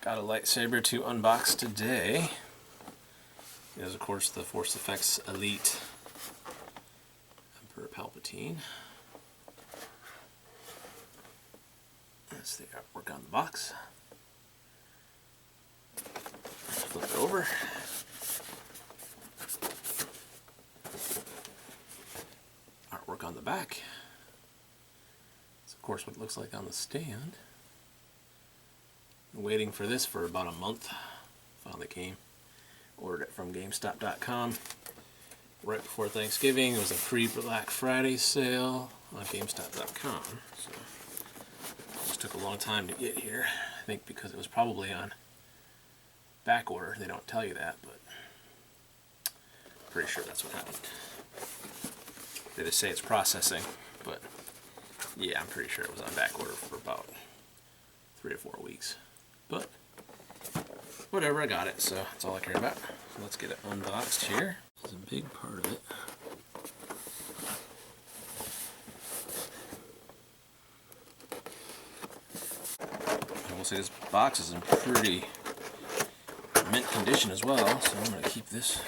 Got a lightsaber to unbox today. It is, of course, the Force Effects Elite Emperor Palpatine. That's the artwork on the box. Flip it over. Artwork on the back. It's, of course, what it looks like on the stand. Been waiting for this for about a month. Finally came. Ordered it from GameStop.com right before Thanksgiving. It was a pre-Black Friday sale on GameStop.com. So it just took a long time to get here. I think because it was probably on back order. They don't tell you that, but I'm pretty sure that's what happened. They just say it's processing, but yeah, I'm pretty sure it was on back order for about 3 or 4 weeks. But whatever, I got it, so that's all I care about. So let's get it unboxed here. This is a big part of it. I will say this box is in pretty mint condition as well, so I'm going to keep this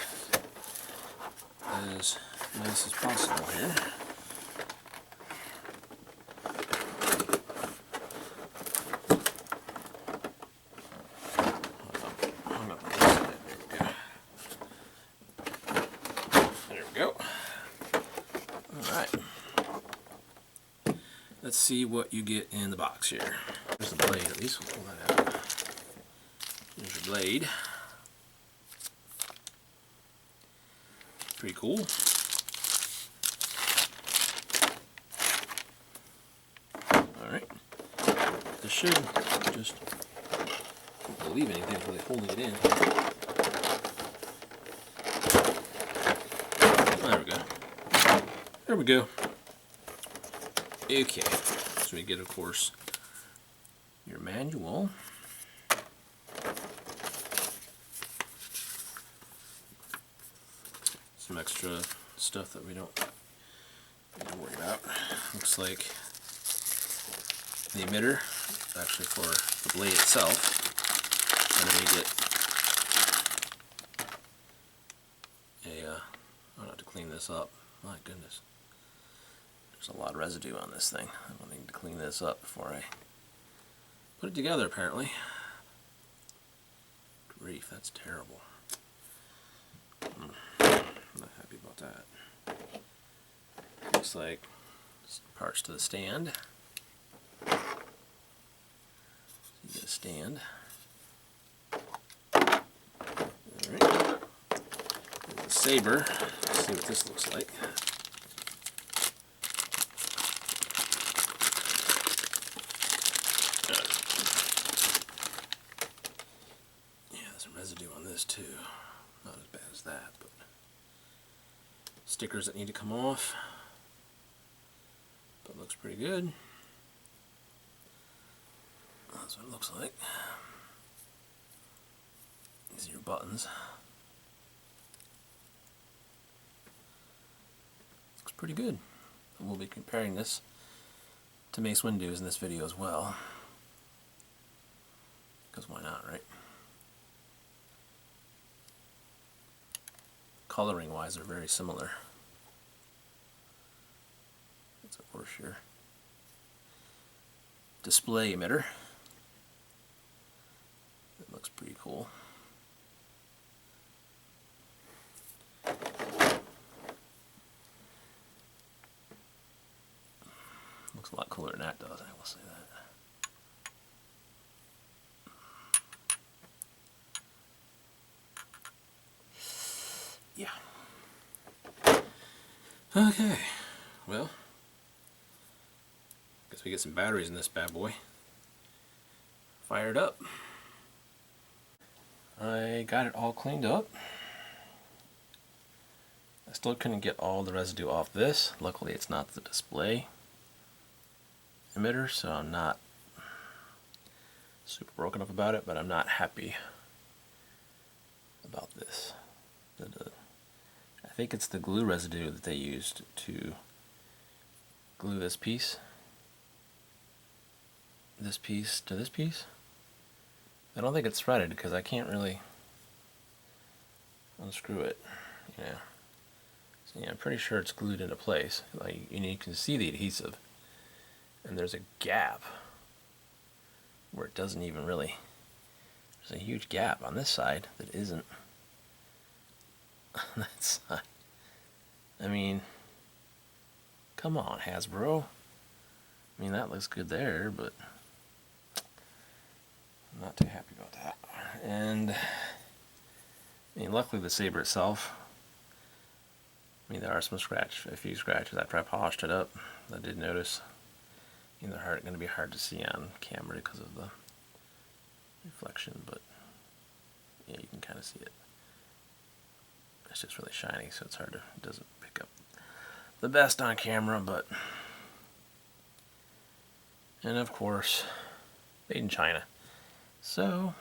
as nice as possible here. Let's see what you get in the box here. There's the blade, at least we'll pull that out. There's your blade. Pretty cool. Alright. This should just, I don't believe anything really holding it in. There we go. There we go. Okay, so we get, of course, your manual. Some extra stuff that we don't need to worry about. Looks like the emitter, actually for the blade itself. And then we get a, I'll have to clean this up. My goodness. There's a lot of residue on this thing. I'm going to need to clean this up before I put it together, apparently. Grief, that's terrible. I'm not happy about that. Looks like parts to the stand. So you get a stand. Alright. There's a saber. Let's see what this looks like. Residue on this too. Not as bad as that, but stickers that need to come off. But it looks pretty good. That's what it looks like. These are your buttons. Looks pretty good. And we'll be comparing this to Mace Windu's in this video as well. Because why not, right? Coloring wise, they're very similar. That's, of course, your display emitter. It looks pretty cool. Looks a lot cooler than that does, I will say that. Yeah. Okay, well, guess we get some batteries in this bad boy. Fired up. I got it all cleaned up. I still couldn't get all the residue off this. Luckily it's not the display emitter, so I'm not super broken up about it, but I'm not happy about this. I think it's the glue residue that they used to glue this piece to this piece. I don't think it's threaded because I can't really unscrew it. Yeah. So yeah, I'm pretty sure it's glued into place. Like, you can see the adhesive, and there's a gap where it doesn't even really. There's a huge gap on this side that isn't on that side. I mean, come on, Hasbro. I mean, that looks good there, but I'm not too happy about that. And I mean, luckily the saber itself, I mean, there are some a few scratches. After I polished it up, I did notice. I mean, they're going to be hard to see on camera because of the reflection, but yeah, you can kind of see it. It's just really shiny, so it's hard to, it doesn't pick up the best on camera, but, and of course, made in China. So,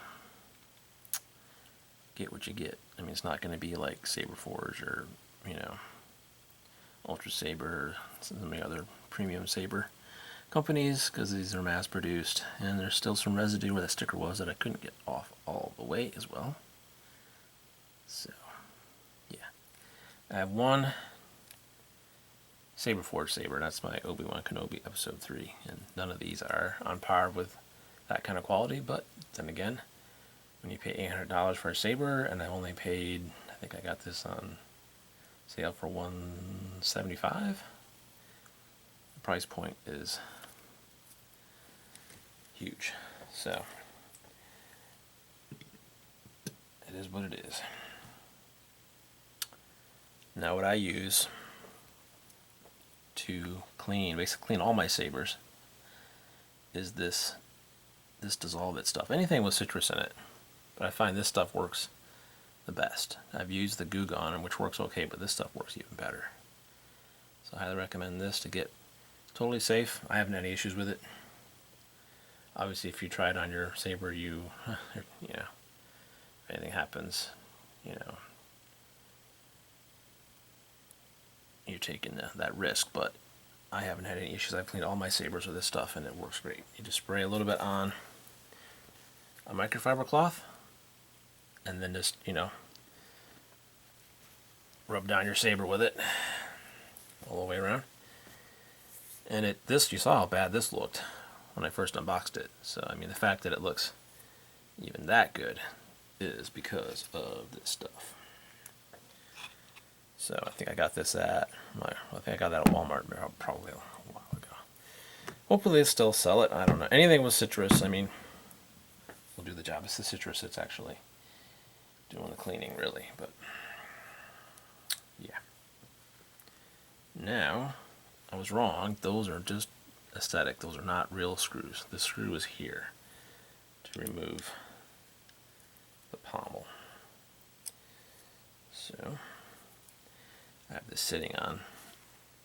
get what you get. I mean, it's not going to be like Saber Forge or, you know, Ultra Saber or some of the other premium saber companies, because these are mass produced, and there's still some residue where the sticker was that I couldn't get off all the way as well. So, yeah. I have one Saber Forge saber, and that's my Obi-Wan Kenobi Episode 3, and none of these are on par with that kind of quality, but then again, when you pay $800 for a saber, and I only paid, I think I got this on sale for $175, the price point is huge. So it is what it is. Now what I use to basically clean all my sabers is this Dissolve It stuff. Anything with citrus in it, but I find this stuff works the best. I've used the Goo Gone, which works okay, but this stuff works even better. So I highly recommend this to get totally safe. I haven't had any issues with it. Obviously, if you try it on your saber, you know, if anything happens, you know, you're taking that risk, but I haven't had any issues. I've cleaned all my sabers with this stuff, and it works great. You just spray a little bit on a microfiber cloth, and then just, you know, rub down your saber with it all the way around. And you saw how bad this looked when I first unboxed it. So, I mean, the fact that it looks even that good is because of this stuff. So, I think I got this I think I got that at Walmart probably a while ago. Hopefully they still sell it. I don't know. Anything with citrus, I mean, will do the job. It's the citrus that's actually doing the cleaning, really. But, yeah. Now, I was wrong. Those are just aesthetic. Those are not real screws. The screw is here to remove the pommel. So, I have this sitting on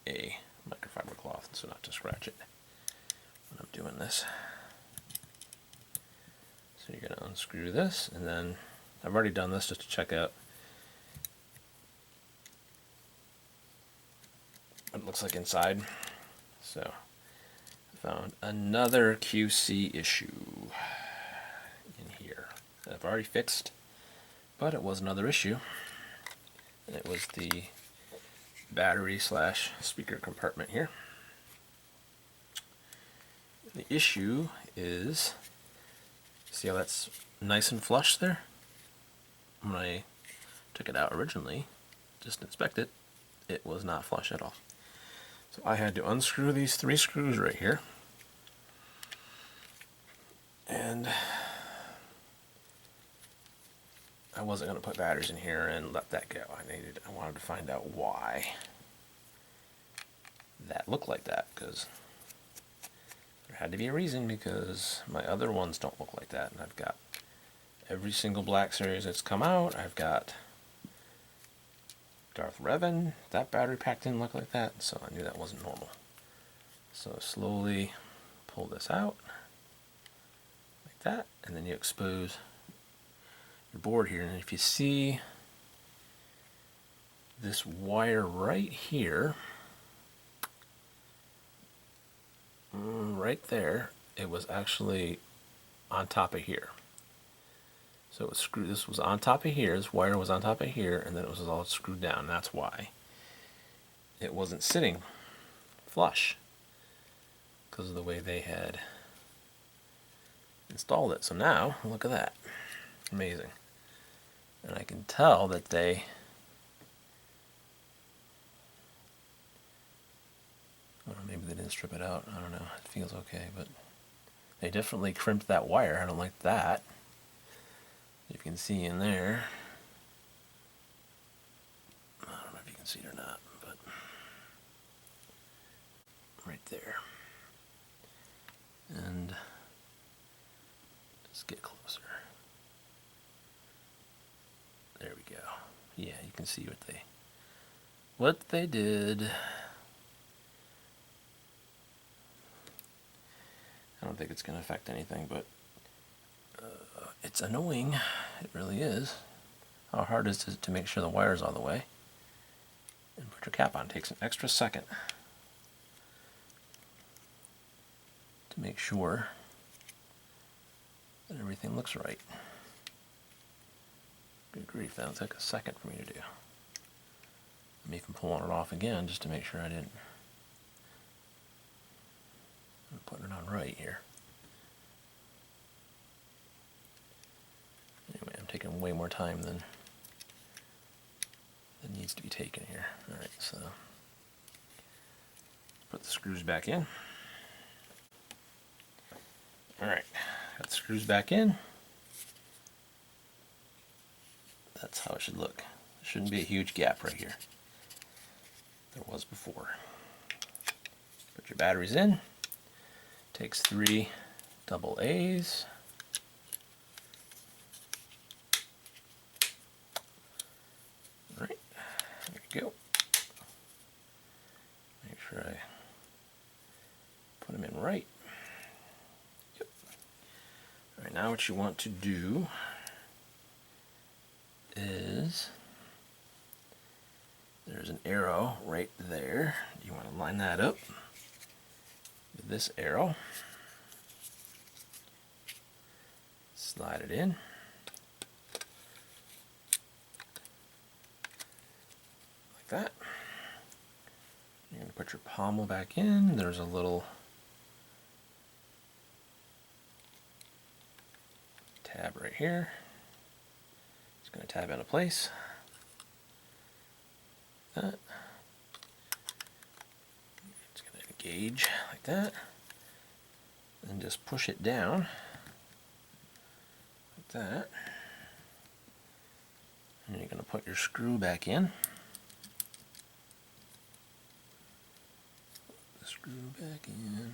a microfiber cloth so not to scratch it when I'm doing this. So you're going to unscrew this, and then I've already done this just to check out what it looks like inside. So I found another QC issue in here that I've already fixed, but it was another issue, and it was the battery / speaker compartment here. The issue is, see how that's nice and flush there? When I took it out originally, just to inspect it, it was not flush at all. So I had to unscrew these 3 screws right here, and I wasn't going to put batteries in here and let that go. I wanted to find out why that looked like that, because there had to be a reason, because my other ones don't look like that, and I've got every single Black Series that's come out. I've got Darth Revan, that battery pack didn't look like that, so I knew that wasn't normal. So slowly pull this out like that, and then you expose your board here, and if you see this wire right here, right there, it was actually on top of here. So it was screwed. This was on top of here. This wire was on top of here, and then it was all screwed down. That's why it wasn't sitting flush, because of the way they had installed it. So now, look at that. Amazing. And I can tell that they maybe they didn't strip it out. I don't know. It feels okay, but they definitely crimped that wire. I don't like that. You can see in there. I don't know if you can see it or not, but right there. And just get closer. There we go. Yeah, you can see what they did. I don't think it's going to affect anything, but it's annoying. It really is. How hard is it to make sure the wire's all the way? And put your cap on. It takes an extra second to make sure that everything looks right. Good grief, that'll take a second for me to do. I'm even pulling it off again just to make sure I didn't. I'm putting it on right here. Anyway, I'm taking way more time than needs to be taken here. Alright, so put the screws back in. Alright, got the screws back in. That's how it should look. There shouldn't be a huge gap right here. There was before. Put your batteries in. Takes 3 double A's. Alright, there we go. Make sure I put them in right. Yep. Alright, now what you want to do is there's an arrow right there. You want to line that up with this arrow. Slide it in. Like that. You're going to put your pommel back in. There's a little tab right here. It's going to tab into place. That. It's going to engage like that. And just push it down like that. And you're going to put your screw back in. Put the screw back in.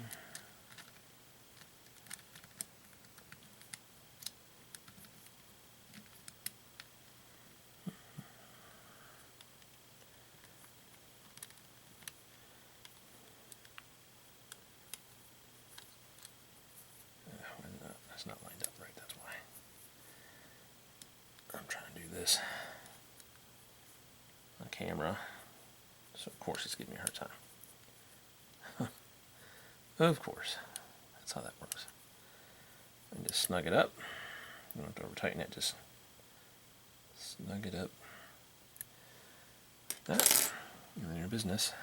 It's not lined up right, that's why. I'm trying to do this on camera, so of course it's giving me a hard time. Of course, that's how that works. And just snug it up. You don't have to over tighten it, just snug it up. That, you're in your business.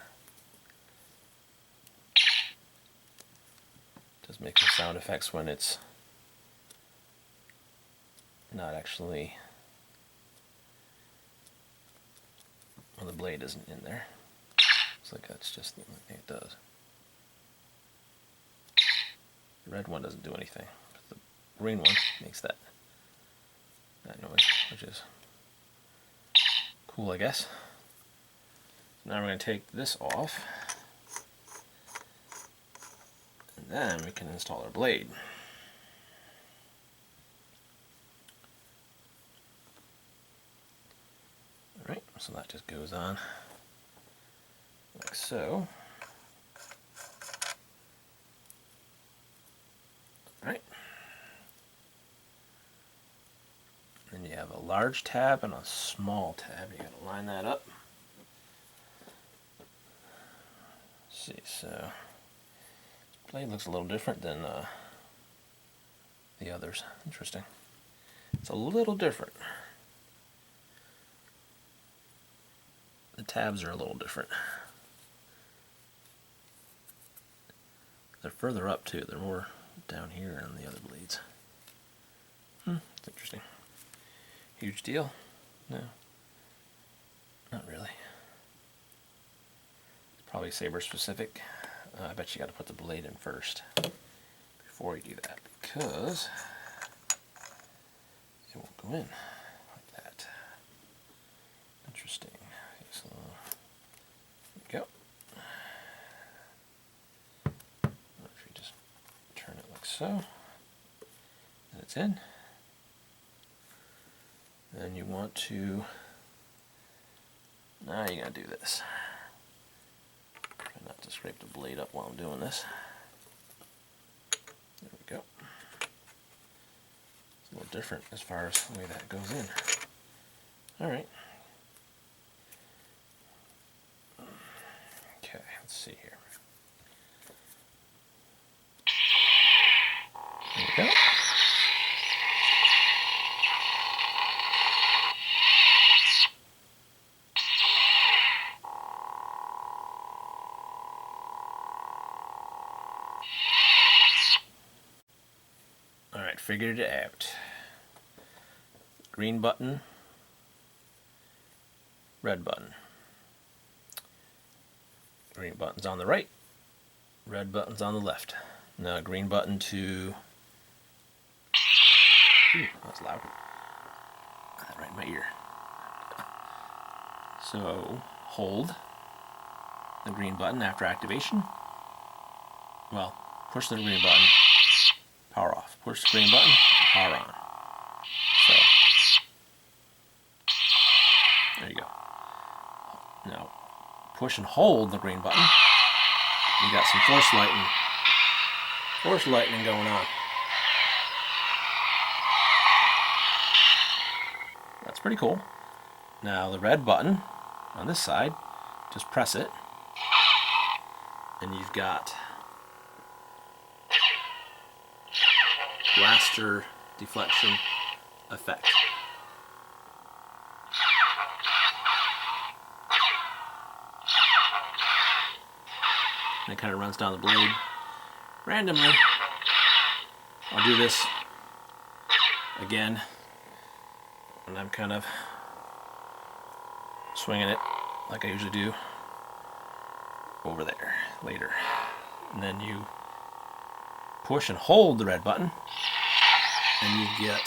It does make some sound effects when it's not actually, well, the blade isn't in there. It's like that's just the only thing it does. The red one doesn't do anything, but the green one makes that noise, which is cool, I guess. So now we're going to take this off, and then we can install our blade. Alright, so that just goes on like so. Alright. Then you have a large tab and a small tab. You gotta line that up. Let's see, so this blade looks a little different than the others. Interesting. It's a little different. The tabs are a little different. They're further up too. They're more down here on the other blades. It's interesting. Huge deal? No. Not really. It's probably saber specific. I bet you got to put the blade in first before you do that, because it won't go in like that. Interesting. Okay, so there we go. If you just turn it like so, and it's in. Then you want to, now you gotta do this. Try not to scrape the blade up while I'm doing this. There we go. It's a little different as far as the way that goes in. Alright. Okay, let's see here. There we go. Alright, figured it out. Green button, red button. Green button's on the right, red button's on the left. Now green button to... Ooh, that's loud. Got that right in my ear. So, hold the green button after activation. Well, push the green button, power off. Push the green button, power on. So, there you go. Now, push and hold the green button. You got some force lightning going on. That's pretty cool. Now the red button on this side, just press it, and you've got blaster deflection effect. And it kind of runs down the blade randomly. I'll do this again, and I'm kind of swinging it like I usually do over there later. And then you push and hold the red button, and you get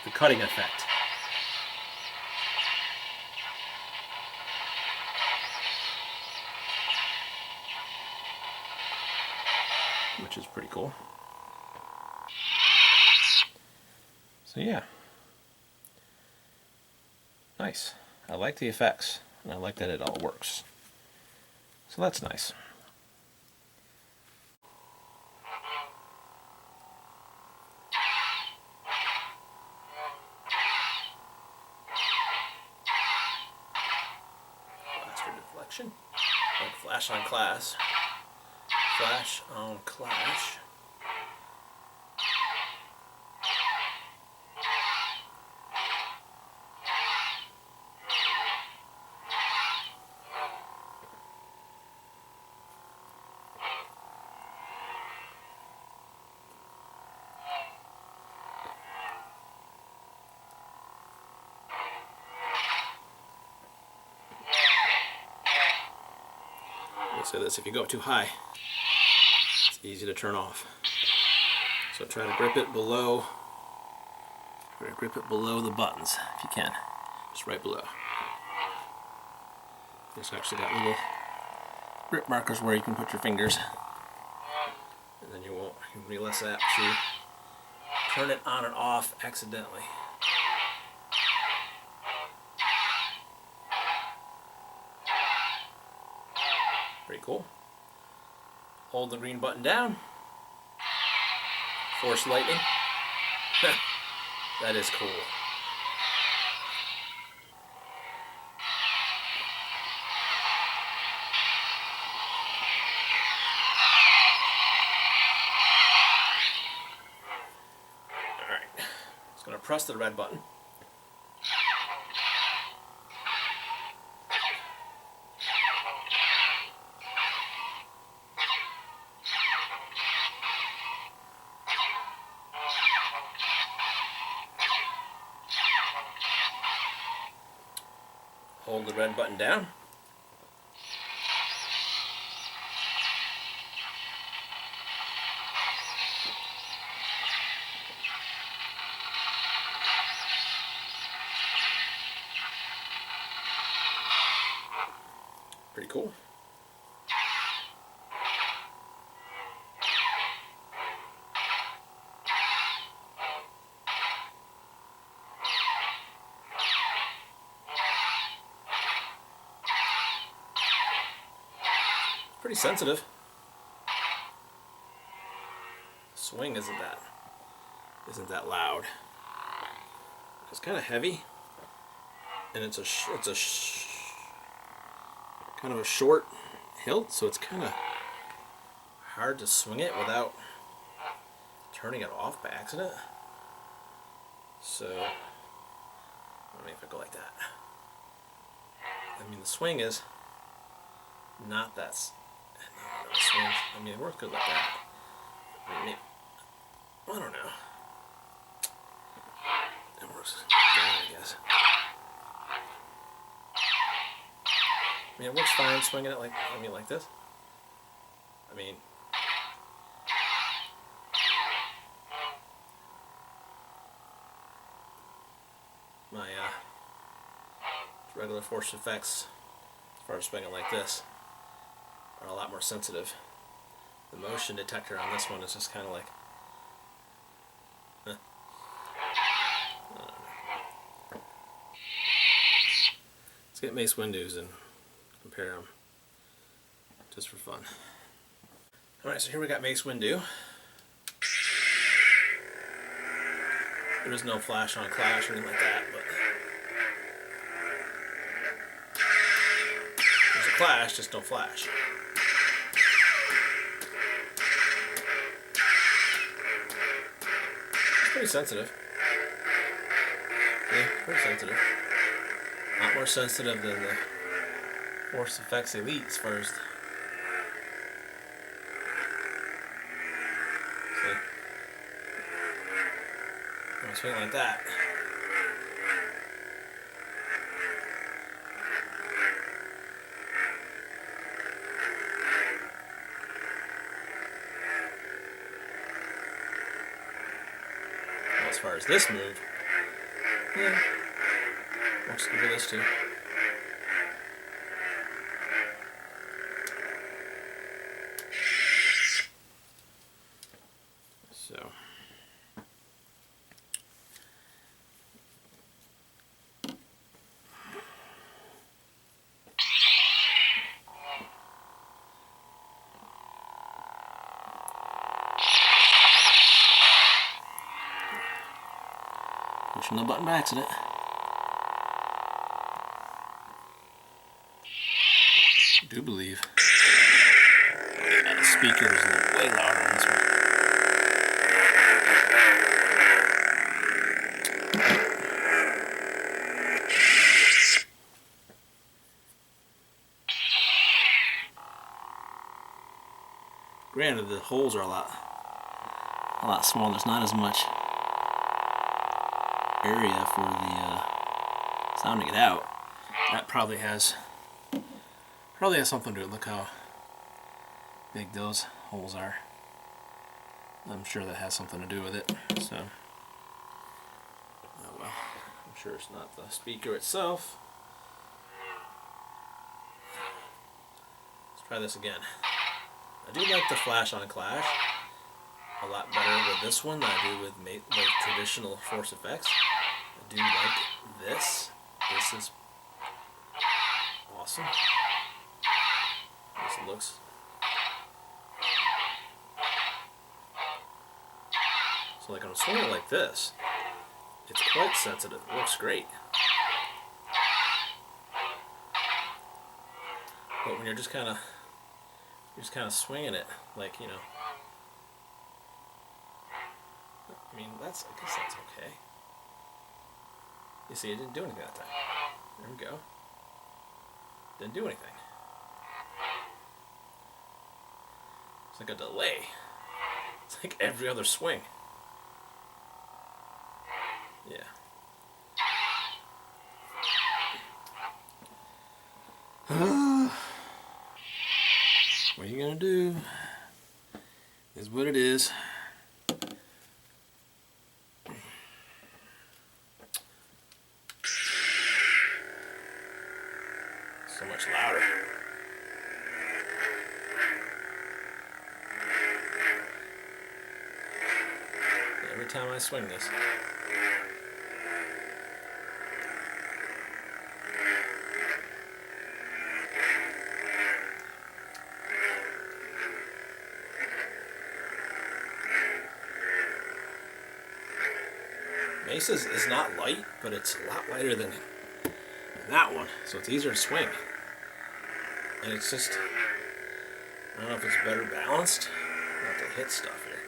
the cutting effect. Which is pretty cool. So yeah. Nice. I like the effects, and I like that it all works. So that's nice. Blaster deflection. Like flash on class. Flash on clash. So this, if you go too high, it's easy to turn off. So try to grip it below. Try to grip it below the buttons if you can, just right below. It's actually got little grip markers where you can put your fingers, and then you won't be less apt to turn it on and off accidentally. Pretty cool. Hold the green button down. Force lightning. That is cool. Alright. Just going to press the red button. Hold the red button down. Pretty cool. Pretty sensitive. Swing isn't that loud. It's kind of heavy, and it's kind of a short hilt, so it's kind of hard to swing it without turning it off by accident. So let me if I go like that. I mean, the swing is not that. Swing. I mean, it works good like that. I don't know. It works like that, I guess. I mean, it works fine swinging it like this. I mean, my regular force effects, as far as swinging like this, are a lot more sensitive. The motion detector on this one is just kind of like, I don't know. Let's get Mace Windu's and compare them, just for fun. Alright, so here we got Mace Windu. There is no flash on clash or anything like that, but there's a clash, just no flash. Pretty sensitive. Yeah, pretty sensitive. A lot more sensitive than the Force Effects Elite as far as. See? I'm swinging like that. As far as this move, yeah, looks good for this too. So, pushing the button by accident. I do believe the speaker is way louder on this one. Granted, the holes are a lot smaller. There's not as much area for the sounding it out. That probably has something to do with it. Look how big those holes are. I'm sure that has something to do with it. So, oh well. I'm sure it's not the speaker itself. Let's try this again. I do like the flash on Clash a lot better with this one than I do with traditional Force Effects. I do like this. This is awesome. This looks. So like on a swing like this, it's quite sensitive. It looks great. But when you're just kind of swinging it, like, you know. I mean, I guess that's okay. You see, it didn't do anything that time. There we go. Didn't do anything. It's like a delay. It's like every other swing. Yeah. What are you gonna do? Is what it is. So much louder. Every time I swing this. Mace's is not light, but it's a lot lighter than that one, so it's easier to swing. And it's just, I don't know if it's better balanced. I have to hit stuff here.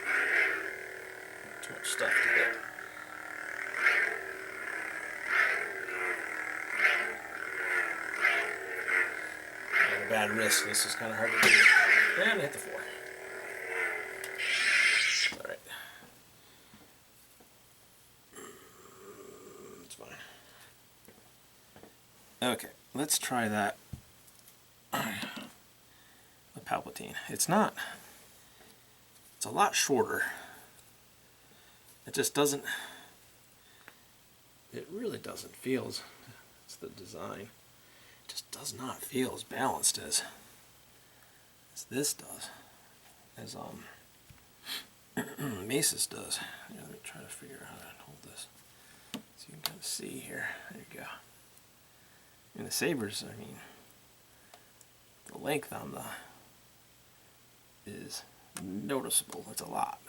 Too much stuff to hit. I had a bad wrist. This is kind of hard to do. And I hit the floor. Alright. It's fine. Okay, let's try that with Palpatine. It's not. It's a lot shorter. It just doesn't. It really doesn't feel as. It's the design. It just does not feel as balanced as this does. As Mace's does. Yeah, let me try to figure out how to hold this. So you can kind of see here. There you go. And the sabers, I mean, the length on the is noticeable. It's a lot.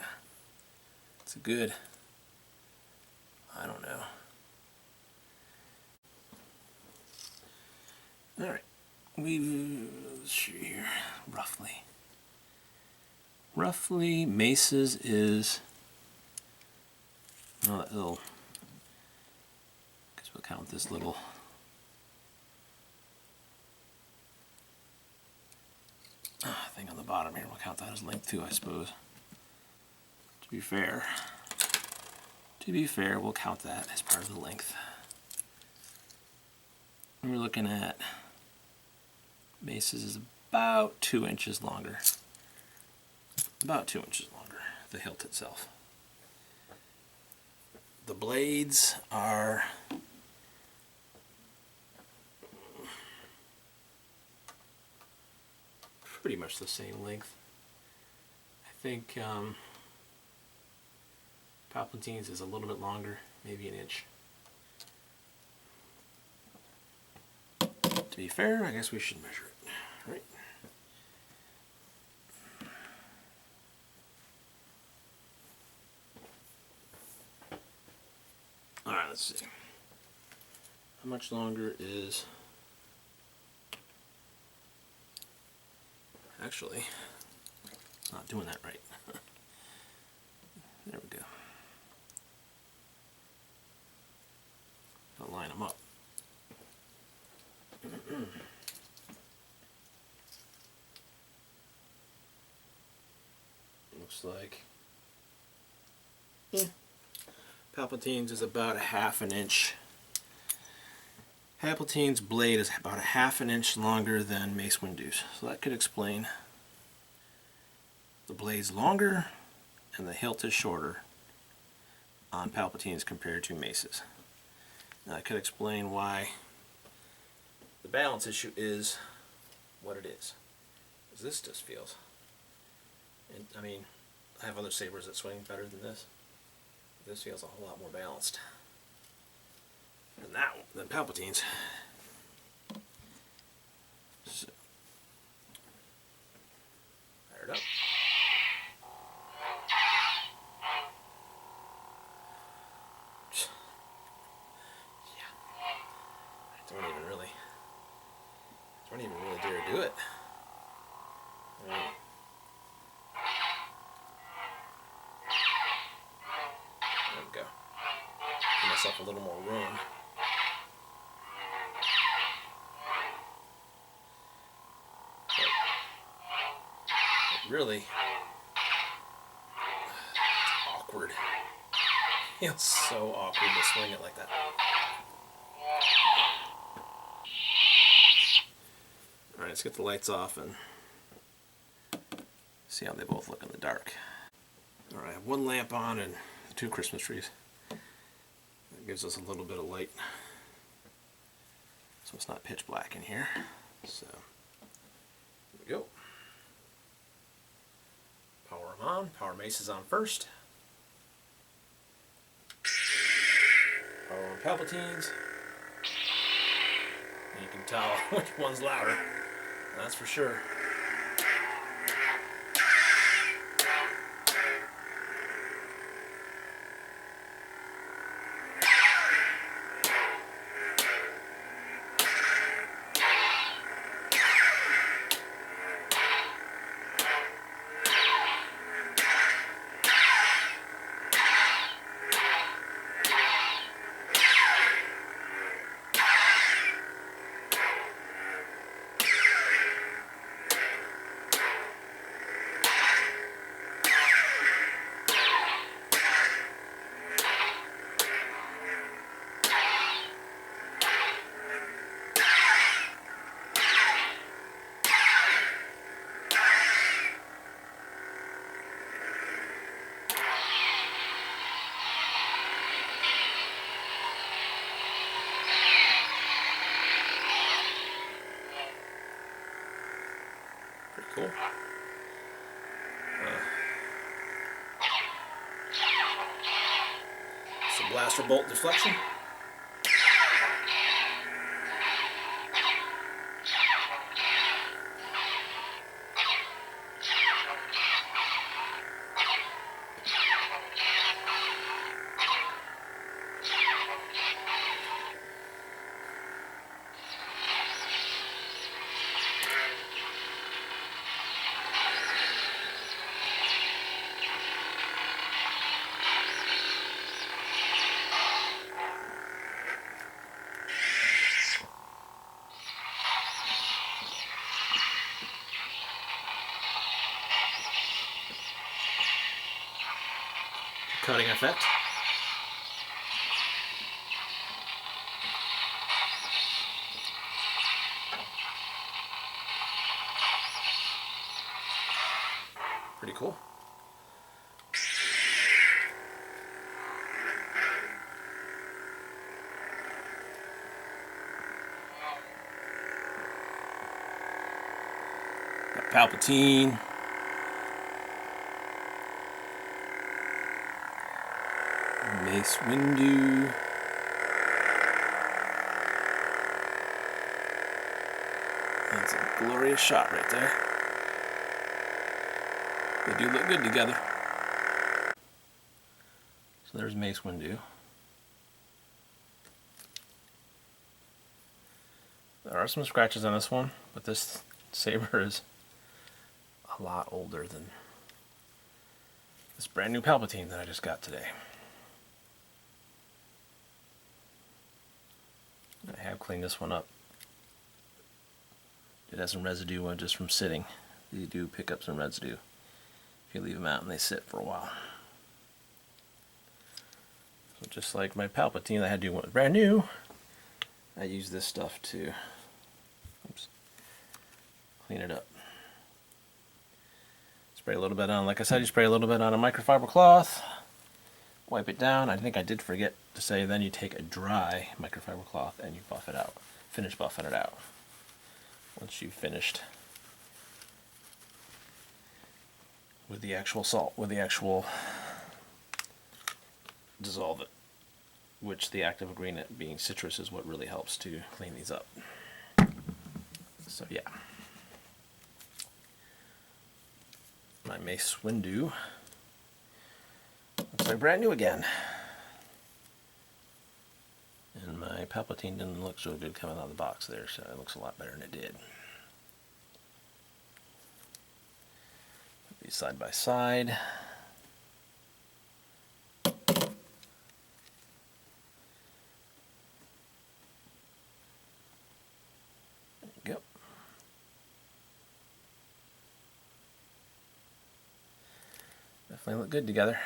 It's a good, I don't know. Alright, let's see here, roughly. Roughly, Mace's is, oh, that little, guess we'll count this little thing on the bottom here. We'll count that as length too, I suppose. To be fair, we'll count that as part of the length. And we're looking at Mace's is about 2 inches longer. About 2 inches longer, the hilt itself. The blades are pretty much the same length. I think Palpatine's is a little bit longer, maybe an inch. To be fair, I guess we should measure it, right? Alright, let's see. How much longer is... Actually, not doing that right. There we go. I'll line them up. Looks like, yeah, Palpatine's is about a ½ an inch. Palpatine's blade is about a ½ an inch longer than Mace Windu's, so that could explain the blade's longer and the hilt is shorter on Palpatine's compared to Mace's. Now, that could explain why the balance issue is what it is. Because this just feels, and I mean, I have other sabers that swing better than this. This feels a whole lot more balanced than that one, than Palpatine's. So, fire it up. Don't even really dare do it. Right. There we go. Give myself a little more room. really awkward. Feels so awkward to swing it like that. Alright, let's get the lights off and see how they both look in the dark. Alright, I have one lamp on and 2 Christmas trees. That gives us a little bit of light. So it's not pitch black in here. So, here we go. Power them on. Power mace is on first. Power on Palpatines. And you can tell which one's louder. That's for sure. Pretty cool. Some blaster bolt deflection. Cutting effect. Pretty cool. Got Palpatine. Mace Windu. That's a glorious shot right there. They do look good together. So there's Mace Windu. There are some scratches on this one, but this saber is a lot older than this brand new Palpatine that I just got today. I have cleaned this one up. It has some residue just from sitting. You do pick up some residue if you leave them out and they sit for a while. So just like my Palpatine I had to do one brand new, I use this stuff to clean it up. Spray a little bit on, like I said, you spray a little bit on a microfiber cloth, wipe it down. I think I did forget to say then you take a dry microfiber cloth and you buff it out. Finish buffing it out. Once you've finished with the actual salt, with the actual dissolve it, which the active ingredient being citrus is what really helps to clean these up. So yeah. My Mace Windu looks like brand new again. And my Palpatine didn't look so good coming out of the box there, so it looks a lot better than it did. Put these side by side. There you go. definitely look good together.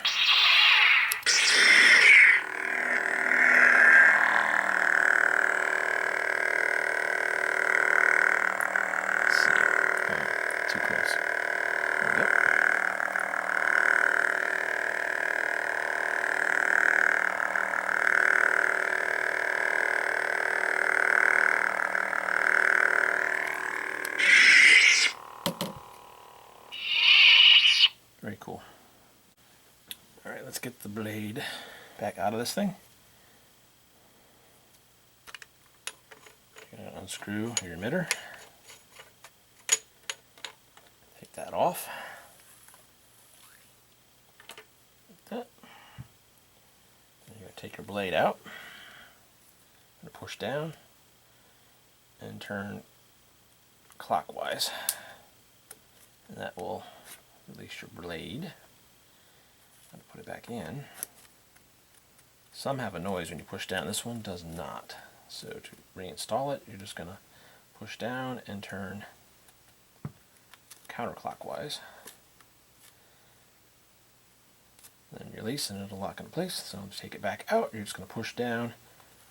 Too close. There we go. Very cool. Alright, let's get the blade back out of this thing. You're gonna unscrew your emitter. Take that off. Like that. Then you're gonna take your blade out. You're gonna push down and turn clockwise. And that will release your blade. I'm going to put it back in. Some have a noise when you push down. This one does not. So to reinstall it, you're just going to push down and turn counterclockwise. Then release and it'll lock into place. So to take it back out, you're just going to push down,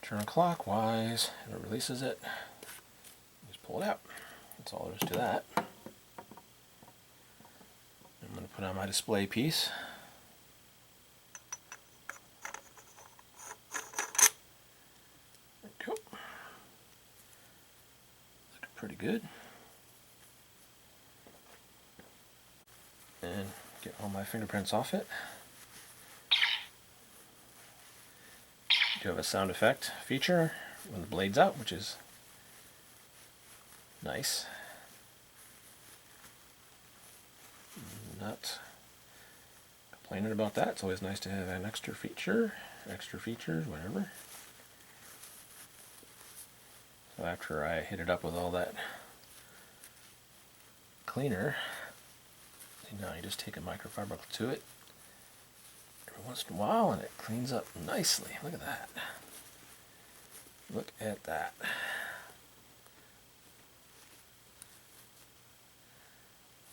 turn clockwise, and it releases it. Just pull it out. That's all there is to that. I'm going to put on my display piece. There we go. Looking pretty good. And get all my fingerprints off it. You do have a sound effect feature when the blade's out, which is nice. Not complaining about that. It's always nice to have an extra feature, extra features, whatever. So after I hit it up with all that cleaner, now you just take a microfiber to it every once in a while and it cleans up nicely. Look at that. Look at that.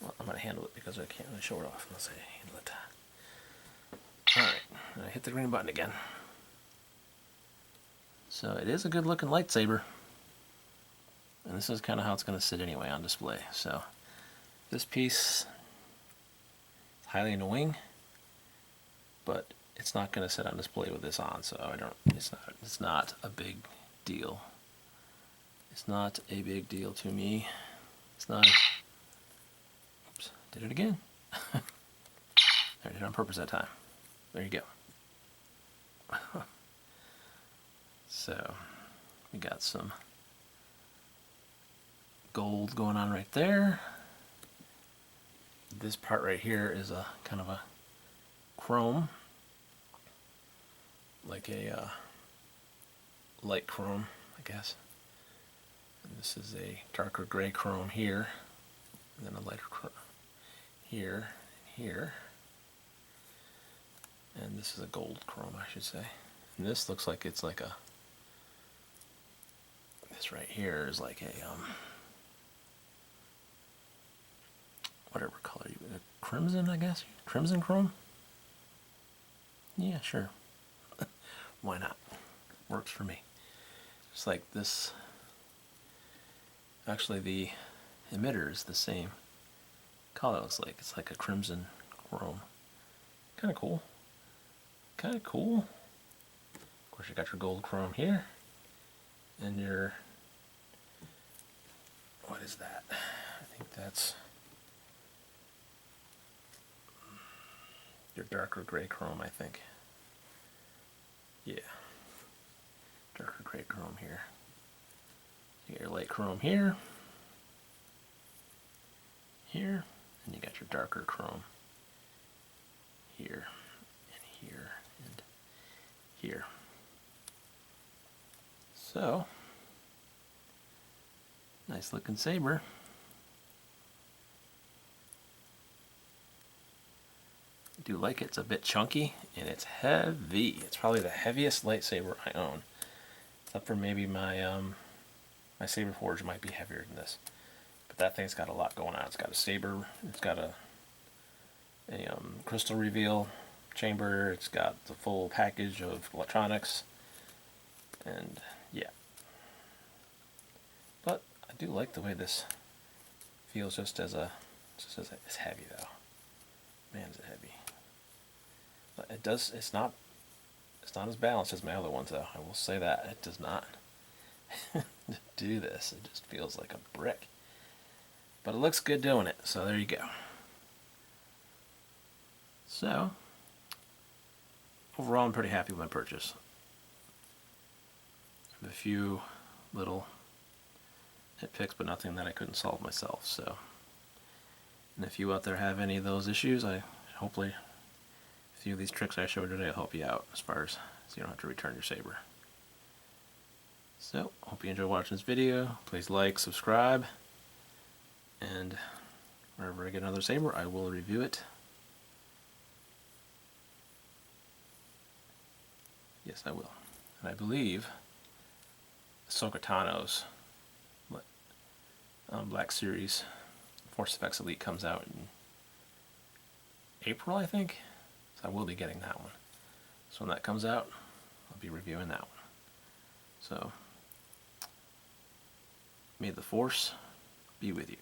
Well, I'm going to handle it because I can't really show it off unless I handle it. Alright, I hit the green button again. So it is a good looking lightsaber. And this is kind of how it's going to sit anyway on display. So this piece is highly annoying, but it's not going to sit on display with this on, so it's not a big deal. It's not a big deal to me. It's not. Oops, did it again. I did it on purpose that time. There you go. So we got some gold going on right there. This part right here is a kind of a chrome, like a light chrome, I guess. And this is a darker gray chrome here, and then a lighter chrome here and here. And this is a gold chrome, I should say. And this looks like it's like a, this right here is like a, whatever color, crimson, I guess? Crimson chrome? Yeah, sure. Why not? Works for me. Just like this. Actually, the emitter is the same color. It's like a crimson chrome. Kind of cool. Kind of cool. Of course, you got your gold chrome here, and your, what is that? I think that's your darker gray chrome, I think. Yeah. Darker gray chrome here. You got your light chrome here. Here. And you got your darker chrome here. And here. And here. So, nice looking saber. I do like it. It's a bit chunky and it's heavy. It's probably the heaviest lightsaber I own. Except for maybe my my saber forge might be heavier than this. But that thing's got a lot going on. It's got a saber, it's got a a crystal reveal chamber. It's got the full package of electronics, and yeah. But I do like the way this feels just as it's heavy though. Man, is it heavy. But it does, it's not as balanced as my other ones though. I will say that. It does not do this. It just feels like a brick. But it looks good doing it, so there you go. So, overall I'm pretty happy with my purchase. I have a few little nitpicks, but nothing that I couldn't solve myself, so. And if you out there have any of those issues, hopefully a few of these tricks I showed today will help you out as far as so you don't have to return your saber. So, hope you enjoyed watching this video. Please like, subscribe, and wherever I get another saber, I will review it. Yes, I will. And I believe Ahsoka Tano's Black Series Force Effects Elite comes out in April, I think. So I will be getting that one. So when that comes out, I'll be reviewing that one. So, may the Force be with you.